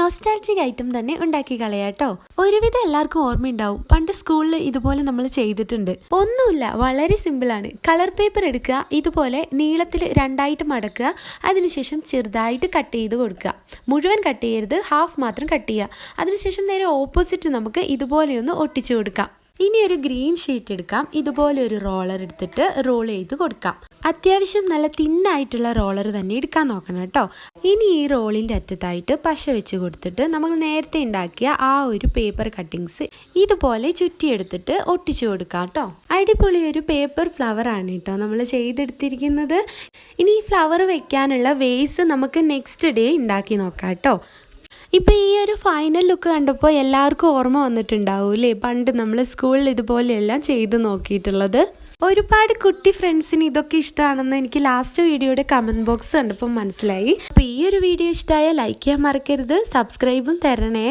Nostalgic item തന്നെ ഉണ്ടാക്കി കളയാട്ടോ. ഒരുവിധം എല്ലാവർക്കും ഓർമ്മയുണ്ടാവും, പണ്ട് സ്കൂളിൽ ഇതുപോലെ നമ്മൾ ചെയ്തിട്ടുണ്ട്. ഒന്നുമില്ല, വളരെ സിമ്പിളാണ്. കളർ പേപ്പർ എടുക്കുക, ഇതുപോലെ നീളത്തിൽ രണ്ടായിട്ട് മടക്കുക, അതിനുശേഷം ചെറുതായിട്ട് കട്ട് ചെയ്ത് കൊടുക്കുക. മുഴുവൻ കട്ട് ചെയ്യരുത്, ഹാഫ് മാത്രം കട്ട് ചെയ്യുക. അതിനുശേഷം നേരെ ഓപ്പോസിറ്റ് നമുക്ക് ഇതുപോലെയൊന്ന് ഒട്ടിച്ചു കൊടുക്കാം. ഇനി ഒരു ഗ്രീൻ ഷീറ്റ് എടുക്കാം. ഇതുപോലെ ഒരു റോളർ എടുത്തിട്ട് റോൾ ചെയ്ത് കൊടുക്കാം. അത്യാവശ്യം നല്ല തിന്നായിട്ടുള്ള റോളർ തന്നെ എടുക്കാൻ നോക്കണം കേട്ടോ. ഇനി ഈ റോളിൻ്റെ അറ്റത്തായിട്ട് പശ വെച്ച് കൊടുത്തിട്ട് നമ്മൾ നേരത്തെ ഉണ്ടാക്കിയ ആ ഒരു പേപ്പർ കട്ടിങ്സ് ഇതുപോലെ ചുറ്റിയെടുത്തിട്ട് ഒട്ടിച്ചു കൊടുക്കാം കേട്ടോ. അടിപൊളി ഒരു പേപ്പർ ഫ്ലവർ ആണ് കേട്ടോ നമ്മൾ ചെയ്തെടുത്തിരിക്കുന്നത്. ഇനി ഈ ഫ്ലവർ വെക്കാനുള്ള വേസ് നമുക്ക് നെക്സ്റ്റ് ഡേ ഉണ്ടാക്കി നോക്കാം കേട്ടോ. ഇപ്പോൾ ഈ ഒരു ഫൈനൽ ലുക്ക് കണ്ടപ്പോൾ എല്ലാവർക്കും ഓർമ്മ വന്നിട്ടുണ്ടാവും അല്ലേ, പണ്ട് നമ്മൾ സ്കൂളിൽ ഇതുപോലെയെല്ലാം ചെയ്ത് നോക്കിയിട്ടുള്ളത്. ഒരുപാട് കുട്ടി ഫ്രണ്ട്സിന് ഇതൊക്കെ ഇഷ്ടമാണെന്ന് എനിക്ക് ലാസ്റ്റ് വീഡിയോയുടെ കമൻറ്റ് ബോക്സ് കണ്ടപ്പോൾ മനസ്സിലായി. അപ്പോൾ ഈ ഒരു വീഡിയോ ഇഷ്ടമായാൽ ലൈക്ക് ചെയ്യാൻ മറക്കരുത്, സബ്സ്ക്രൈബും തരണേ.